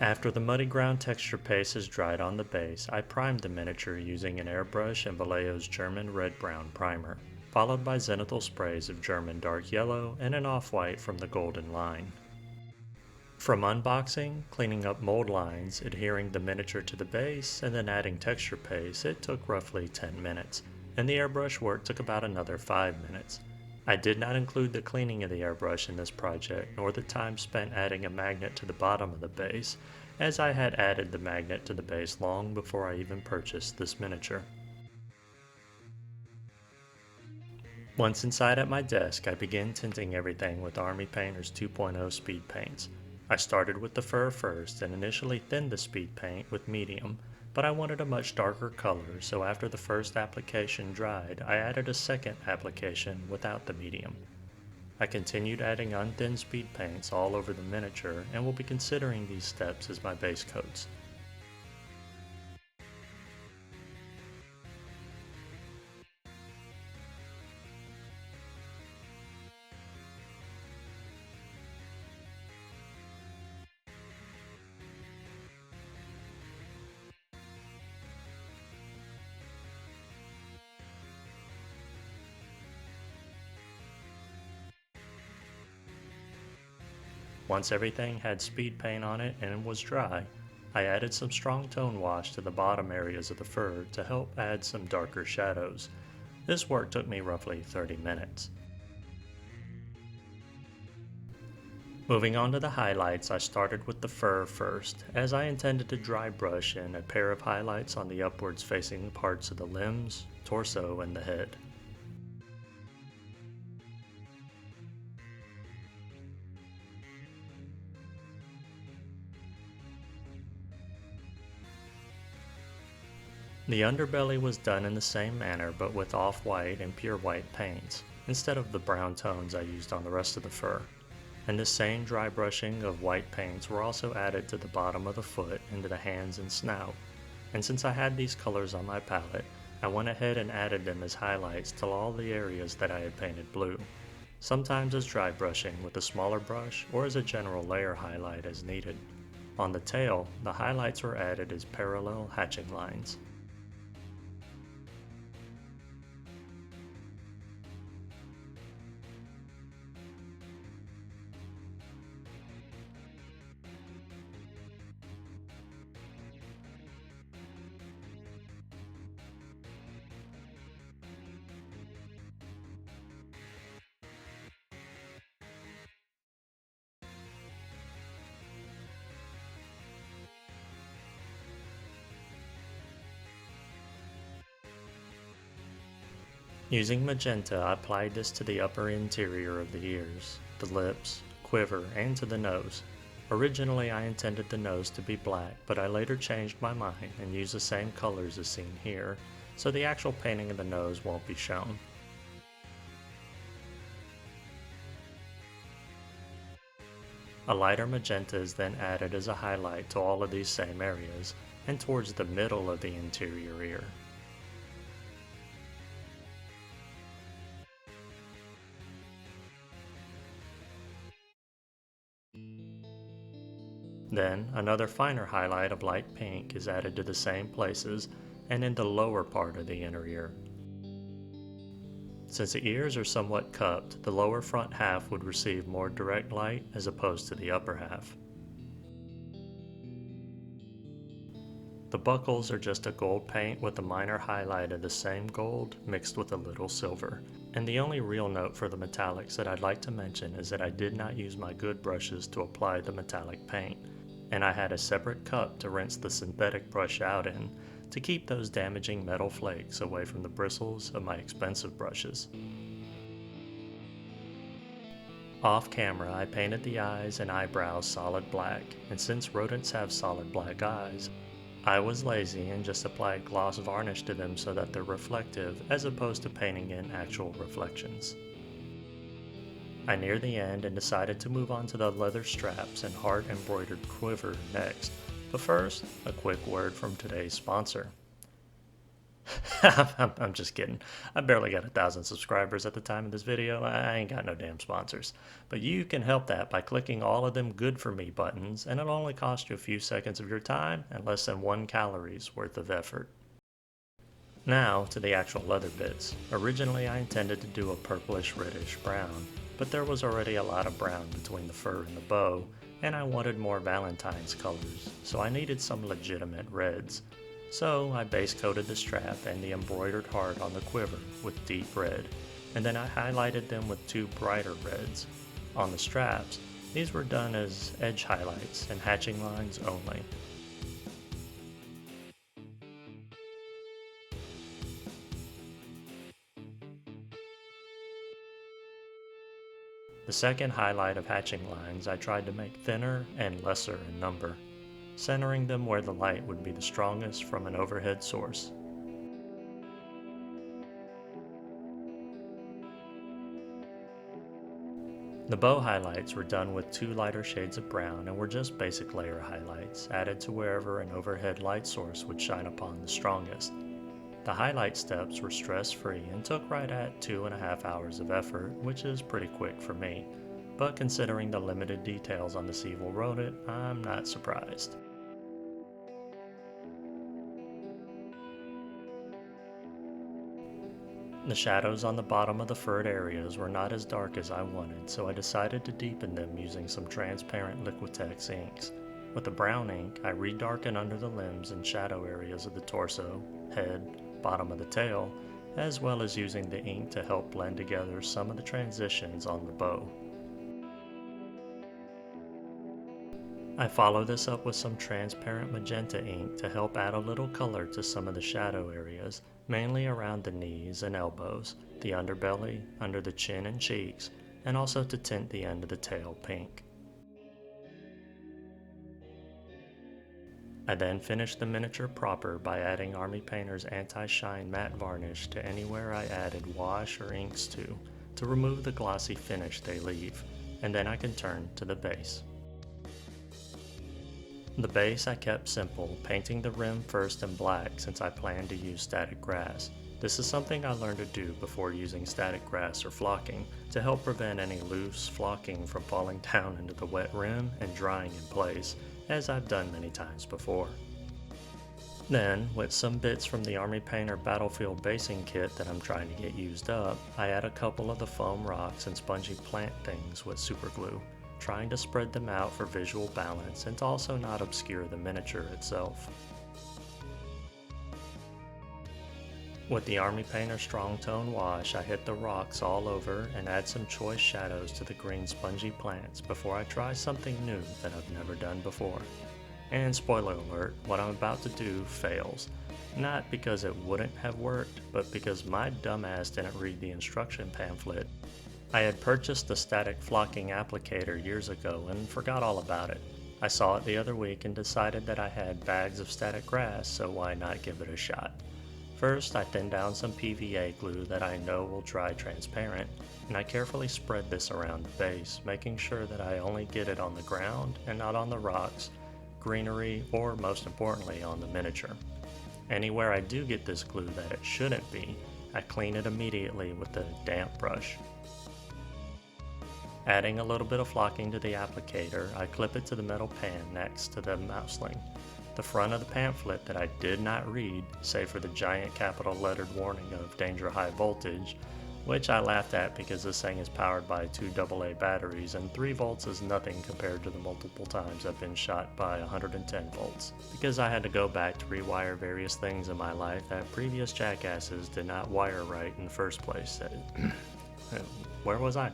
After the muddy ground texture paste has dried on the base, I primed the miniature using an airbrush and Vallejo's German red-brown primer, followed by zenithal sprays of German dark yellow and an off-white from the Golden Line. From unboxing, cleaning up mold lines, adhering the miniature to the base, and then adding texture paste, it took roughly 10 minutes, and the airbrush work took about another 5 minutes. I did not include the cleaning of the airbrush in this project, nor the time spent adding a magnet to the bottom of the base, as I had added the magnet to the base long before I even purchased this miniature. Once inside at my desk, I began tinting everything with Army Painter's 2.0 speed paints. I started with the fur first and initially thinned the speed paint with medium, but I wanted a much darker color, so after the first application dried, I added a second application without the medium. I continued adding unthinned speed paints all over the miniature and will be considering these steps as my base coats. Once everything had speed paint on it and was dry, I added some strong tone wash to the bottom areas of the fur to help add some darker shadows. This work took me roughly 30 minutes. Moving on to the highlights, I started with the fur first, as I intended to dry brush in a pair of highlights on the upwards facing parts of the limbs, torso, and the head. The underbelly was done in the same manner but with off-white and pure white paints, instead of the brown tones I used on the rest of the fur. And the same dry brushing of white paints were also added to the bottom of the foot and to the hands and snout. And since I had these colors on my palette, I went ahead and added them as highlights to all the areas that I had painted blue, sometimes as dry brushing with a smaller brush or as a general layer highlight as needed. On the tail, the highlights were added as parallel hatching lines. Using magenta, I applied this to the upper interior of the ears, the lips, quiver, and to the nose. Originally I intended the nose to be black, but I later changed my mind and used the same colors as seen here, so the actual painting of the nose won't be shown. A lighter magenta is then added as a highlight to all of these same areas, and towards the middle of the interior ear. Then, another finer highlight of light pink is added to the same places and in the lower part of the inner ear. Since the ears are somewhat cupped, the lower front half would receive more direct light as opposed to the upper half. The buckles are just a gold paint with a minor highlight of the same gold mixed with a little silver. And the only real note for the metallics that I'd like to mention is that I did not use my good brushes to apply the metallic paint, and I had a separate cup to rinse the synthetic brush out in to keep those damaging metal flakes away from the bristles of my expensive brushes. Off camera, I painted the eyes and eyebrows solid black, and since rodents have solid black eyes, I was lazy and just applied gloss varnish to them so that they're reflective as opposed to painting in actual reflections. I neared the end and decided to move on to the leather straps and heart embroidered quiver next, but first, a quick word from today's sponsor. I'm just kidding. I barely got 1,000 subscribers at the time of this video. I ain't got no damn sponsors. But you can help that by clicking all of them good for me buttons, and it'll only cost you a few seconds of your time and less than 1 calories worth of effort. Now to the actual leather bits. Originally I intended to do a purplish reddish brown, but there was already a lot of brown between the fur and the bow, and I wanted more Valentine's colors, so I needed some legitimate reds. So I base coated the strap and the embroidered heart on the quiver with deep red, and then I highlighted them with 2 brighter reds. On the straps, these were done as edge highlights and hatching lines only. The second highlight of hatching lines I tried to make thinner and lesser in number, centering them where the light would be the strongest from an overhead source. The bow highlights were done with 2 lighter shades of brown and were just basic layer highlights, added to wherever an overhead light source would shine upon the strongest. The highlight steps were stress-free and took right at 2.5 hours of effort, which is pretty quick for me, but considering the limited details on the Seville wrote it, I'm not surprised. The shadows on the bottom of the furred areas were not as dark as I wanted, so I decided to deepen them using some transparent Liquitex inks. With the brown ink, I redarkened under the limbs and shadow areas of the torso, head, bottom of the tail, as well as using the ink to help blend together some of the transitions on the bow. I follow this up with some transparent magenta ink to help add a little color to some of the shadow areas, mainly around the knees and elbows, the underbelly, under the chin and cheeks, and also to tint the end of the tail pink. I then finished the miniature proper by adding Army Painter's anti-shine matte varnish to anywhere I added wash or inks to remove the glossy finish they leave, and then I can turn to the base. The base I kept simple, painting the rim first in black since I planned to use static grass. This is something I learned to do before using static grass or flocking to help prevent any loose flocking from falling down into the wet rim and drying in place, as I've done many times before. Then, with some bits from the Army Painter Battlefield basing kit that I'm trying to get used up, I add a couple of the foam rocks and spongy plant things with super glue, trying to spread them out for visual balance and to also not obscure the miniature itself. With the Army Painter Strong Tone Wash, I hit the rocks all over and add some choice shadows to the green spongy plants before I try something new that I've never done before. And spoiler alert, what I'm about to do fails. Not because it wouldn't have worked, but because my dumbass didn't read the instruction pamphlet. I had purchased the static flocking applicator years ago and forgot all about it. I saw it the other week and decided that I had bags of static grass, so why not give it a shot. First, I thin down some PVA glue that I know will dry transparent, and I carefully spread this around the base, making sure that I only get it on the ground and not on the rocks, greenery, or most importantly on the miniature. Anywhere I do get this glue that it shouldn't be, I clean it immediately with a damp brush. Adding a little bit of flocking to the applicator, I clip it to the metal pan next to the Mousling. The front of the pamphlet that I did not read, save for the giant capital lettered warning of danger high voltage, which I laughed at because this thing is powered by 2 AA batteries and 3 volts is nothing compared to the multiple times I've been shot by 110 volts, because I had to go back to rewire various things in my life that previous jackasses did not wire right in the first place. Where was I?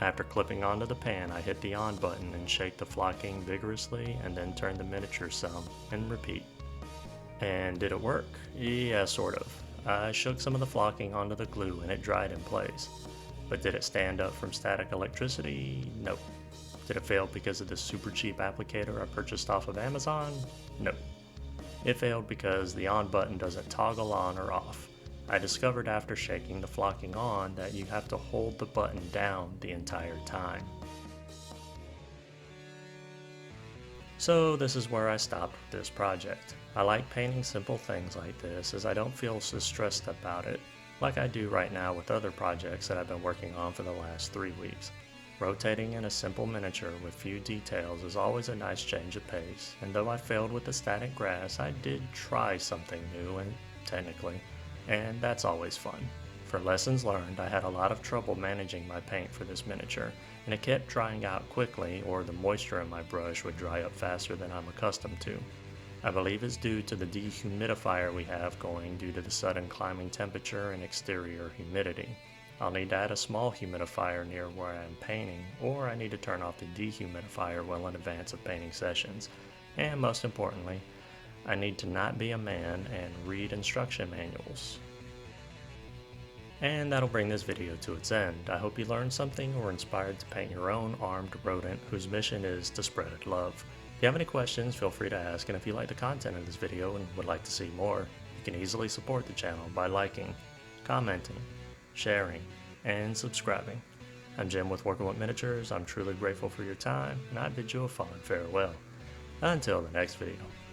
After clipping onto the pan, I hit the on button and shake the flocking vigorously and then turn the miniature some and repeat. And did it work? Yeah, sort of. I shook some of the flocking onto the glue and it dried in place. But did it stand up from static electricity? Nope. Did it fail because of the super cheap applicator I purchased off of Amazon? Nope. It failed because the on button doesn't toggle on or off. I discovered after shaking the flocking on that you have to hold the button down the entire time. So this is where I stopped with this project. I like painting simple things like this as I don't feel so stressed about it, like I do right now with other projects that I've been working on for the last 3 weeks. Rotating in a simple miniature with few details is always a nice change of pace, and though I failed with the static grass, I did try something new and technically, and that's always fun. For lessons learned, I had a lot of trouble managing my paint for this miniature, and it kept drying out quickly or the moisture in my brush would dry up faster than I'm accustomed to. I believe it's due to the dehumidifier we have going due to the sudden climbing temperature and exterior humidity. I'll need to add a small humidifier near where I am painting, or I need to turn off the dehumidifier well in advance of painting sessions. And most importantly, I need to not be a man and read instruction manuals. And that'll bring this video to its end. I hope you learned something or inspired to paint your own armed rodent whose mission is to spread love. If you have any questions, feel free to ask, and if you like the content of this video and would like to see more, you can easily support the channel by liking, commenting, sharing, and subscribing. I'm Jim with Working with Miniatures. I'm truly grateful for your time, and I bid you a fond farewell. Until the next video.